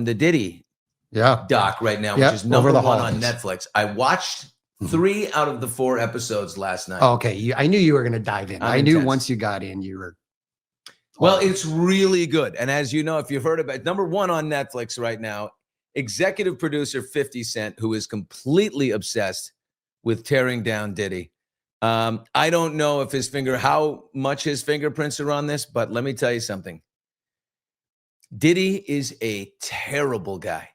on the Diddy doc right now, which is number one on Netflix. I watched 3 out of the 4 episodes last night. Oh, okay. I knew you were going to dive in. I knew once you got in, you were. Well, it's really good. And as you know, if you've heard about it, number 1 on Netflix right now, executive producer 50 Cent, who is completely obsessed with tearing down Diddy. I don't know if how much his fingerprints are on this, but let me tell you something. Diddy is a terrible guy.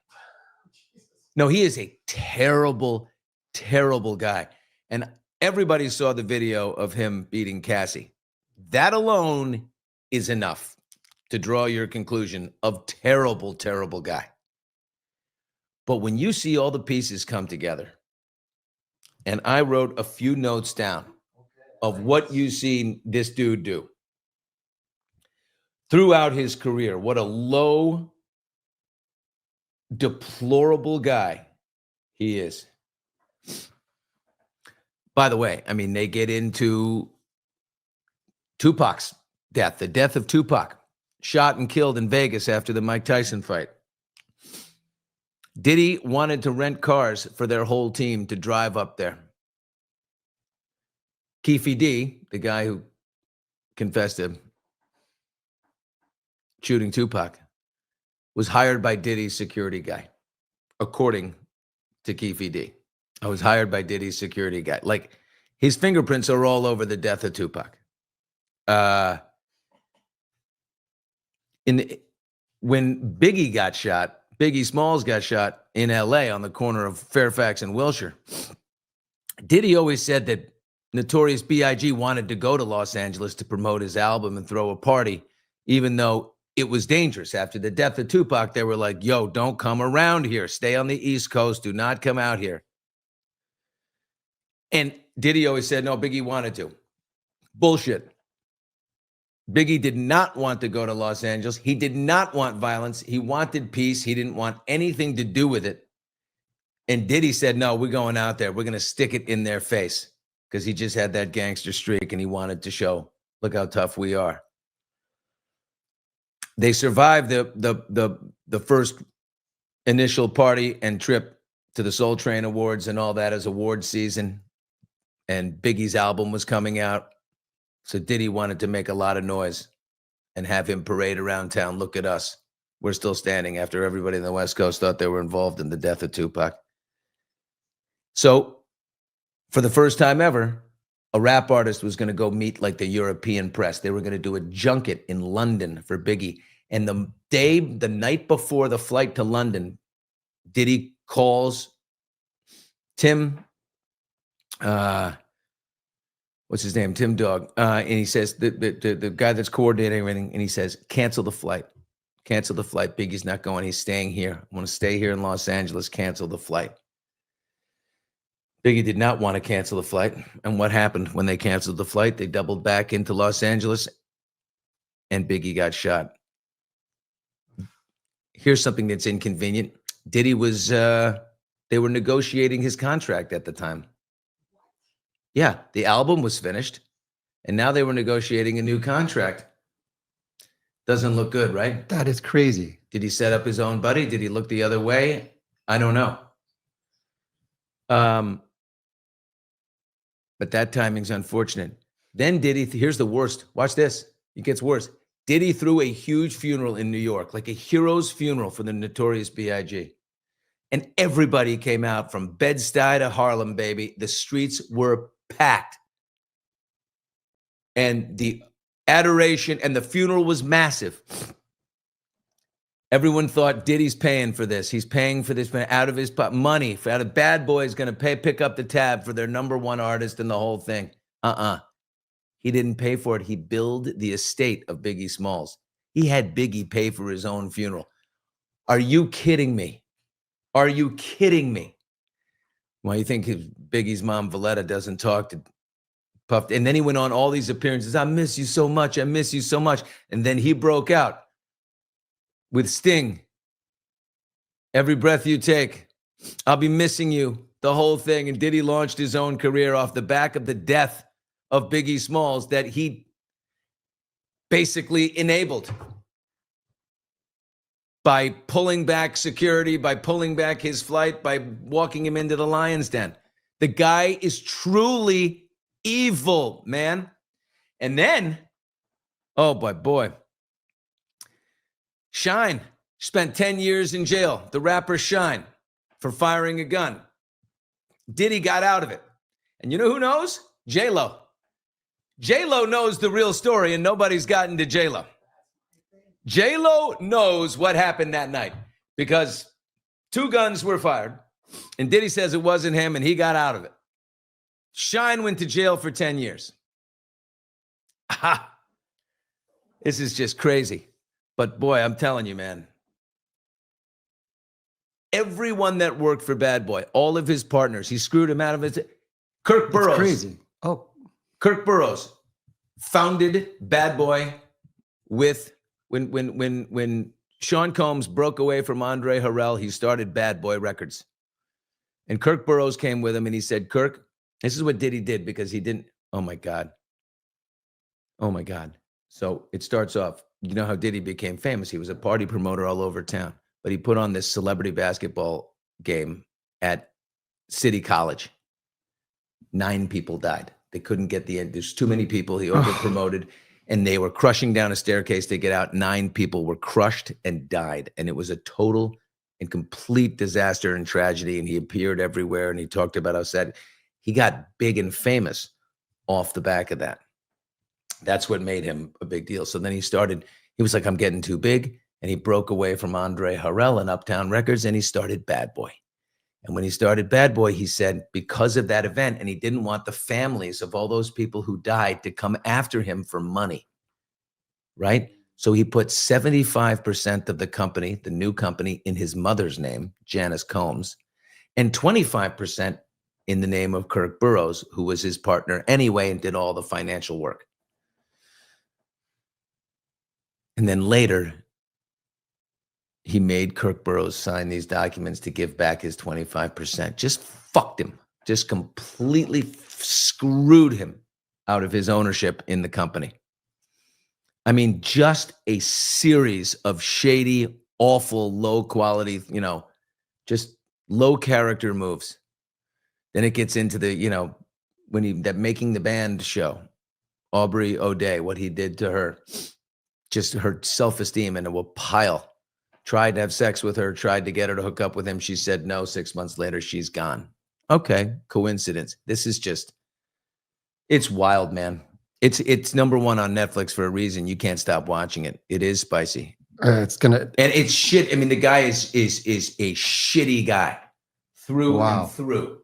No, he is a terrible, terrible guy. And everybody saw the video of him beating Cassie. That alone is enough to draw your conclusion of terrible, terrible guy. But when you see all the pieces come together, and I wrote a few notes down of what you seen this dude do throughout his career, what a low, deplorable guy he is. By the way, I mean, they get into Tupac's death, the death of Tupac, shot and killed in Vegas after the Mike Tyson fight. Diddy wanted to rent cars for their whole team to drive up there. Keefe D, the guy who confessed to shooting Tupac, was hired by Diddy's security guy, according to Keefe D. I was hired by Diddy's security guy. Like, his fingerprints are all over the death of Tupac. When Biggie got shot, Biggie Smalls got shot in LA on the corner of Fairfax and Wilshire. Diddy always said that Notorious B.I.G. wanted to go to Los Angeles to promote his album and throw a party, even though it was dangerous. After the death of Tupac, they were like, yo, don't come around here. Stay on the East Coast. Do not come out here. And Diddy always said, no, Biggie wanted to. Bullshit. Biggie did not want to go to Los Angeles. He did not want violence. He wanted peace. He didn't want anything to do with it. And Diddy said, no, we're going out there. We're going to stick it in their face, because he just had that gangster streak and he wanted to show, look how tough we are. They survived the first initial party and trip to the Soul Train Awards and all that as award season. And Biggie's album was coming out. So Diddy wanted to make a lot of noise and have him parade around town. Look at us. We're still standing after everybody in the West Coast thought they were involved in the death of Tupac. So for the first time ever, a rap artist was going to go meet like the European press. They were going to do a junket in London for Biggie. And the night before the flight to London, Diddy calls Tim, what's his name? Tim Dog. And he says, the guy that's coordinating everything, and he says, cancel the flight. Cancel the flight. Biggie's not going. He's staying here. I want to stay here in Los Angeles. Cancel the flight. Biggie did not want to cancel the flight. And what happened when they canceled the flight? They doubled back into Los Angeles, and Biggie got shot. Here's something that's inconvenient. Diddy was, they were negotiating his contract at the time. Yeah, the album was finished, and now they were negotiating a new contract. Doesn't look good, right? That is crazy. Did he set up his own buddy? Did he look the other way? I don't know. But that timing's unfortunate. Then Diddy, here's the worst. Watch this. It gets worse. Diddy threw a huge funeral in New York, like a hero's funeral for the Notorious B.I.G. And everybody came out from Bed-Stuy to Harlem, baby. The streets were packed. And the adoration and the funeral was massive. Everyone thought Diddy's paying for this. He's paying for this out of his money. Out of Bad Boys going to pick up the tab for their number one artist and the whole thing. He didn't pay for it. He billed the estate of Biggie Smalls. He had Biggie pay for his own funeral. Are you kidding me? Are you kidding me? Well, you think Biggie's mom, Valletta, doesn't talk to Puff? And then he went on all these appearances. I miss you so much. I miss you so much. And then he broke out with Sting. Every breath you take, I'll be missing you. The whole thing. And Diddy launched his own career off the back of the death of Biggie Smalls that he basically enabled. by pulling back security, by pulling back his flight, by walking him into the lion's den. The guy is truly evil, man. And then, oh boy, Shyne spent 10 years in jail, the rapper Shyne, for firing a gun. Diddy got out of it. And you know who knows? JLo. JLo knows the real story, and nobody's gotten to JLo. JLo knows what happened that night because 2 guns were fired, and Diddy says it wasn't him, and he got out of it. Shyne went to jail for 10 years. This is just crazy. But boy, I'm telling you, man, everyone that worked for Bad Boy, all of his partners, he screwed him out of it. Kirk Burroughs. It's crazy. Oh, Kirk Burroughs founded Bad Boy with when Sean Combs broke away from Andre Harrell, he started Bad Boy Records. And Kirk Burroughs came with him and he said, Kirk, this is what Diddy did because he didn't, oh my God. So it starts off, you know how Diddy became famous. He was a party promoter all over town, but he put on this celebrity basketball game at City College. 9 people died. They couldn't get the end. There's too many people. He over-promoted, and they were crushing down a staircase to get out. 9 people were crushed and died, and it was a total and complete disaster and tragedy, and he appeared everywhere, and he talked about how sad. He got big and famous off the back of that. That's what made him a big deal. So then he was like, I'm getting too big, and he broke away from Andre Harrell and Uptown Records, and he started Bad Boy. And when he started Bad Boy, he said because of that event, and he didn't want the families of all those people who died to come after him for money, right? So he put 75% of the company, the new company, in his mother's name, Janice Combs, and 25% in the name of Kirk Burroughs, who was his partner anyway and did all the financial work. And then later, he made Kirk Burroughs sign these documents to give back his 25%. Just fucked him. Just completely screwed him out of his ownership in the company. I mean, just a series of shady, awful, low quality, just low character moves. Then it gets into the, that Making the Band show, Aubrey O'Day, what he did to her, just her self-esteem into a pile. Tried to have sex with her, tried to get her to hook up with him. She said no. 6 months later, she's gone. Okay, coincidence. This is just, it's wild, man. It's #1 on Netflix for a reason. You can't stop watching it. It is spicy. And it's shit. I mean, the guy is a shitty guy through and through.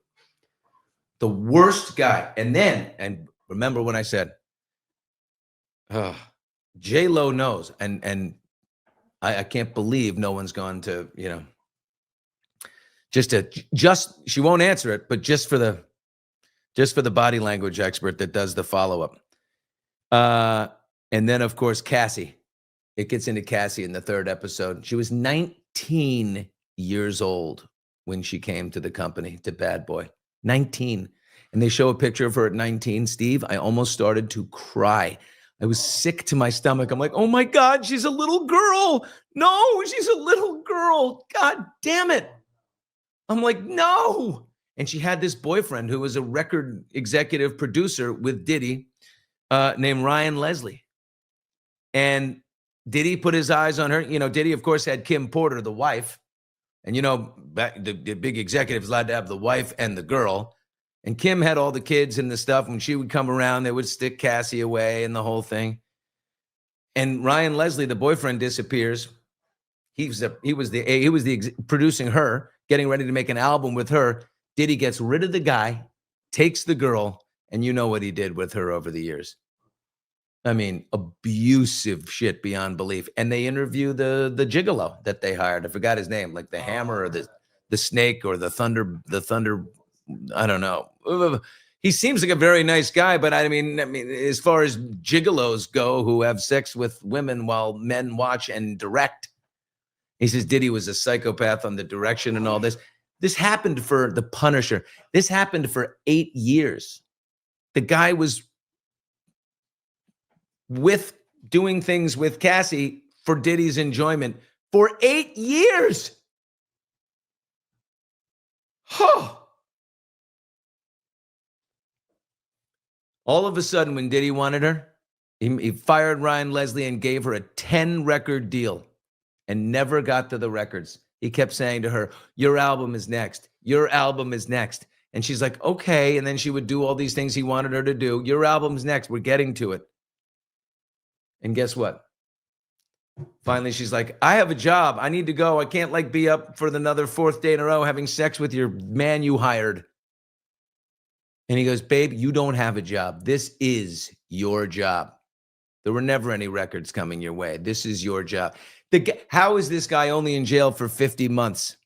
The worst guy. And remember when I said, JLo knows, and I can't believe no one's gone to, she won't answer it, but just for the body language expert that does the follow-up. And then of course, Cassie, it gets into Cassie in the 3rd episode. She was 19 years old when she came to the company, to Bad Boy, 19. And they show a picture of her at 19. Steve, I almost started to cry. I was sick to my stomach. I'm like, oh my God, she's a little girl. No, she's a little girl. God damn it. I'm like, no. And she had this boyfriend who was a record executive producer with Diddy named Ryan Leslie. And Diddy put his eyes on her. Diddy, of course, had Kim Porter, the wife. And, the big executives allowed to have the wife and the girl. And Kim had all the kids and the stuff. When she would come around, they would stick Cassie away and the whole thing. And Ryan Leslie, the boyfriend, disappears. He was producing her, getting ready to make an album with her. Diddy gets rid of the guy, takes the girl, and you know what he did with her over the years. I mean, abusive shit beyond belief. And they interview the gigolo that they hired. I forgot his name, like the Hammer or the Snake or the Thunder. I don't know. He seems like a very nice guy, but I mean, as far as gigolos go who have sex with women while men watch and direct, he says Diddy was a psychopath on the direction and all this. This happened for The Punisher. This happened for 8 years. The guy was doing things with Cassie for Diddy's enjoyment for 8 years. Huh. All of a sudden, when Diddy wanted her, he fired Ryan Leslie and gave her a 10-record deal and never got to the records. He kept saying to her, your album is next. Your album is next. And she's like, okay. And then she would do all these things he wanted her to do. Your album's next. We're getting to it. And guess what? Finally, she's like, I have a job. I need to go. I can't like be up for another 4th day in a row having sex with your man you hired. And he goes, babe, you don't have a job. This is your job. There were never any records coming your way. This is your job. How is this guy only in jail for 50 months?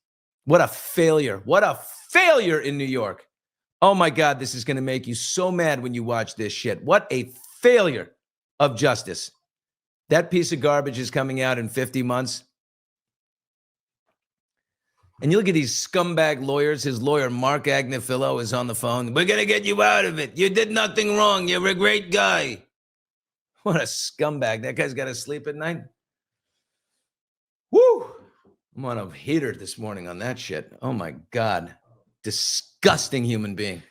What a failure. What a failure in New York. Oh my God, this is going to make you so mad when you watch this shit. What a failure of justice. That piece of garbage is coming out in 50 months. And you look at these scumbag lawyers. His lawyer, Mark Agnifilo, is on the phone. We're going to get you out of it. You did nothing wrong. You're a great guy. What a scumbag. That guy's got to sleep at night. Woo! I'm on a heater this morning on that shit. Oh my God. Disgusting human being.